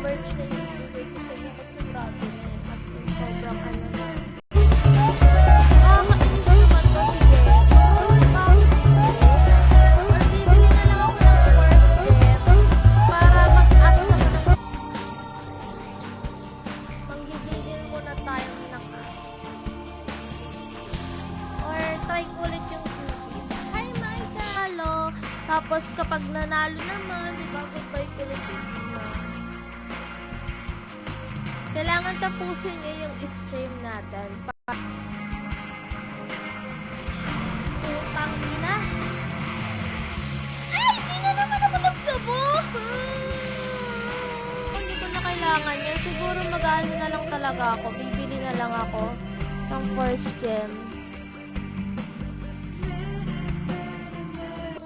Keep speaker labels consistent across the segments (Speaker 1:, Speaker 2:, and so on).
Speaker 1: merch na yung bigay ko sa inyo kasi grabe na yun. At yung sobrang ano na. Nakakainis naman to. Sige. Or bibili na lang ako ng first step para mag-apps ako ng manggigigil muna tayo ng apps. Or try ko ulit yung Cupid. Hi, Micah! Hello! Tapos kapag nanalo naman, diba, goodbye Philippines na. Kailangan tapusin nyo yung stream natin. Putang ina. Ay! Di na naman ako nagsubok! Hindi ko na kailangan yan. Siguro mag-ano na lang talaga ako. Bibili na lang ako ng first gem.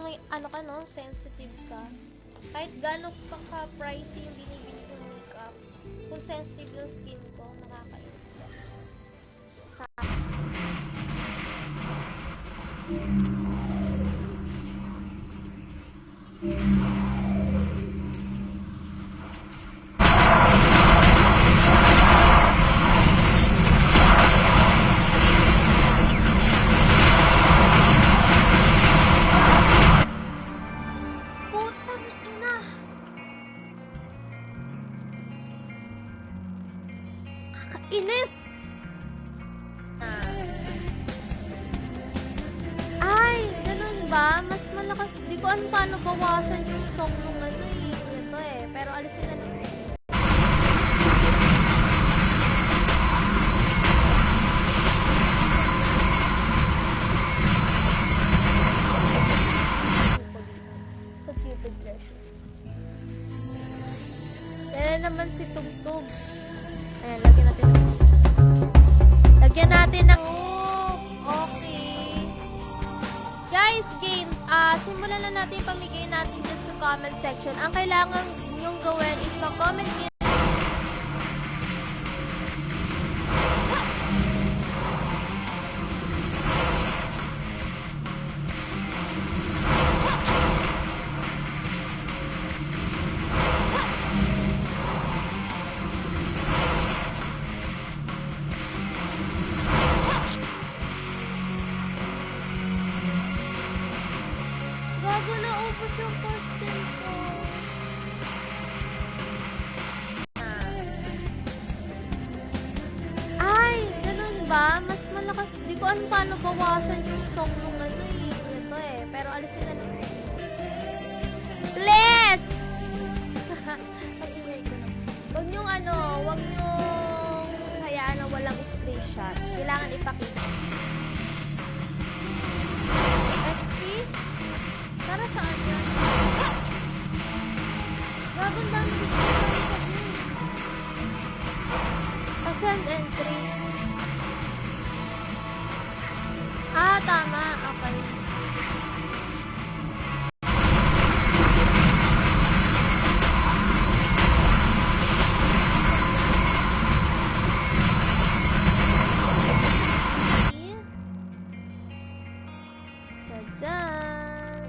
Speaker 1: May ano ka no? Sensitive ka. Kahit gano'n pang ka-pricey yung binibili kong makeup. Kung sensitive yung skin ko, nakakainis. Putang ina! Kakainis! Ay, ganun ba? Mas malakas. Di ko ano paano bawasan yung song nung ano eh. Ito eh. Pero alisin na lang. Sa Cupid Treasure. Yan naman si Tugtugs. Ayan, lagyan natin ng... Lagyan natin ng... Okay. Guys, game. Simulan na natin pamigay natin dyan sa comment section. Ang kailangan nyong gawin is mag-comment nyo. Bago na ubos yung posting ko. Ay, ganun ba? Mas malakas. Di ko ano paano bawasan yung song nung ano eh. Ito eh. Pero alisin na lang. Please! Ang ingay ko na. Huwag nyong ano, huwag nyong hayaan na walang screenshot. Kailangan ipakita. SP? Para saan yan? Bagong dami dito sa likod niya. Send entry. Tama. Okay. Tadaan!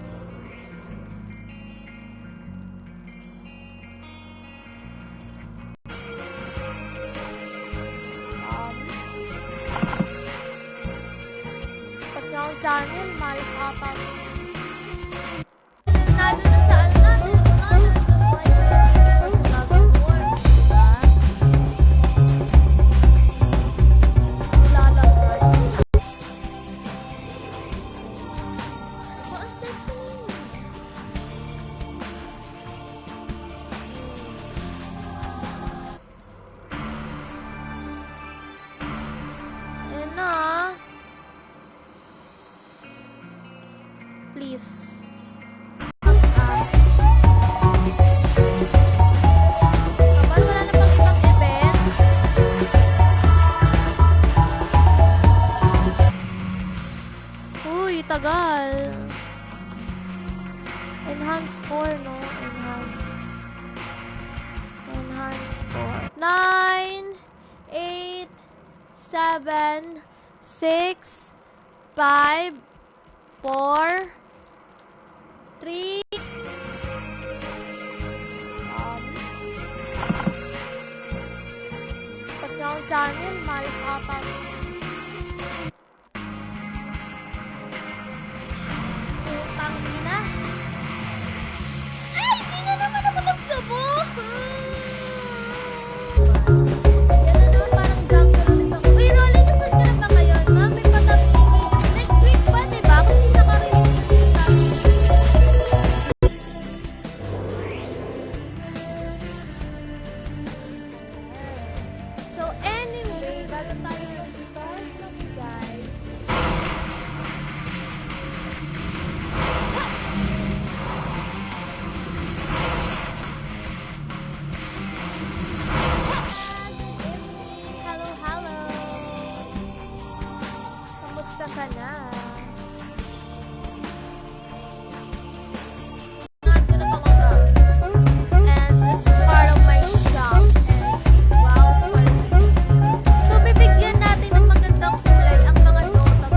Speaker 1: Pagkakang channel, Maris Ata. Nado na sa ano natin. Wala na. Like mas vlog more. Diba? Lalagay. Ang sexy. Ayan na. Please. Kapag wala na pang ibang event. Uy, tagal. Enhance score, no? Enhance score. 9, 8, 7, 6, 5, 4, 3, channel. Malas ata. Utang ina. Ay! Di na naman ako nagsubok! Yan na naman, parang jump ulit ako. Uy, Rolly, nasan ka na ba ngayon? Ma, may patapigil. Next week ba, diba? Kasi nakarelate ko yung sabi. So, anyway, bago tayo mag-start mag-guys. Hello, hello. Kamusta ka na? Not ko na talaga. And it's part of my shop. And wow, so bibigyan natin ng magandang kulay ang mga Dota.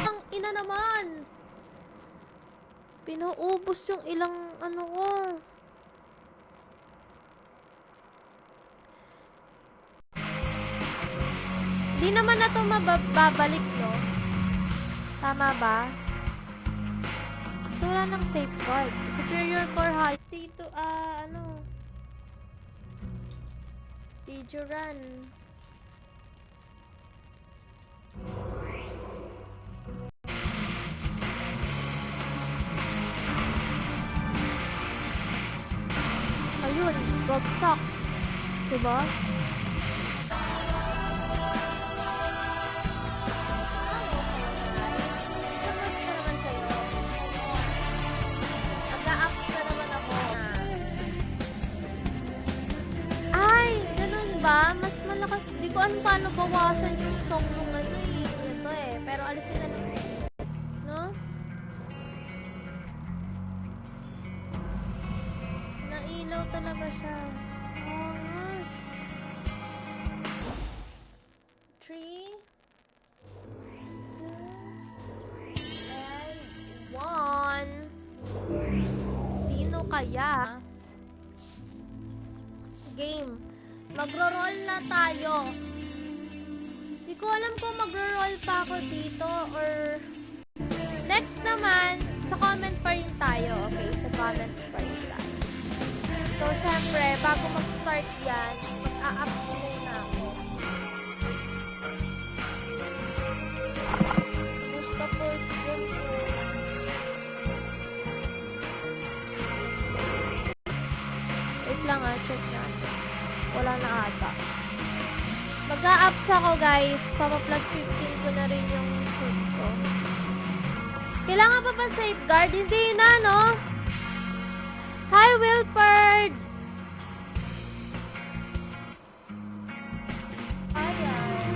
Speaker 1: Ang ina naman. Pinuubos yung ilang ano ko. Di naman na to mababalik, no? Tama ba? So, wala nang safeguard. Superior core high. Dito, ano? Tijuran. Ayun, bagsak. Diba? Mag-a-ups na naman ako. Ay, ganun ba? Mas malakas. Di ko alam paano bawasan yung song nung ano eh. Ito eh. Pero alisin na natin. No? Nailaw talaga siya. Yes. 3, 2, and 1. Sino kaya? Game. Magro-roll na tayo. Di ko alam kung magro-roll pa ako dito or next naman, sa comment pa rin tayo. Okay, sa comments pa rin tayo. So, syempre, bago mag-start yan, mag-a-ups muna ako. Gusto po, wait lang check natin. Wala na ata. Mag-a-ups ako, guys. Papa-plus 15 ko na rin yung food ko. Kailangan pa ba safeguard? Hindi na, no? Hi, Wilford! Ayan.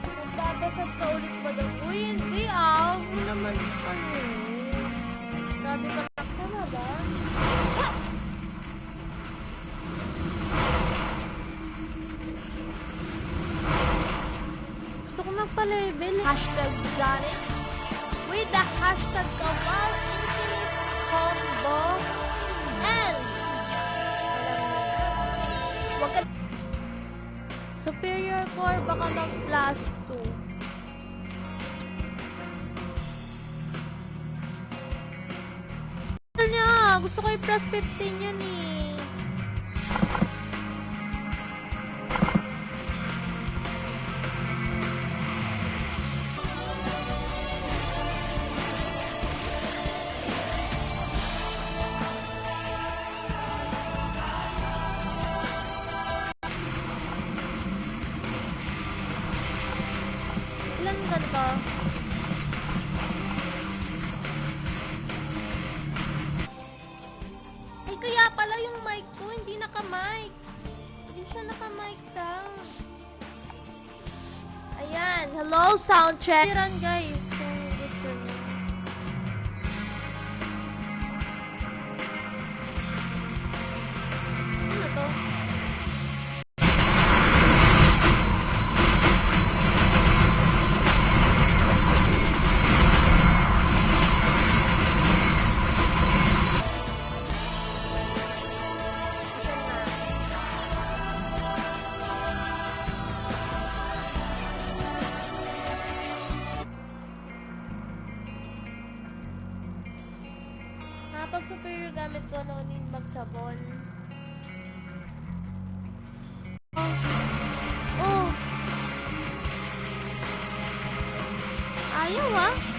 Speaker 1: Magbabasag ka ulit ba daw? Uy, hindi Mo naman ano. Grabe ka na ba? Gusto ko magpa-level. Hashtag Zarin. With the hashtag Kawal Infinite Combo. And wag ka Superior Core baka mag-plus 2. Gusto ko i-plus 15 yan eh. Ilan ganito? Ay, kaya pala yung mic ko, hindi naka-mic. Hindi siya naka-mic sound. Ayan. Hello, sound check. Run, guys. Kung gusto nyo. Ano to? gamit ko noon magsabon. Oh. Ayaw ah.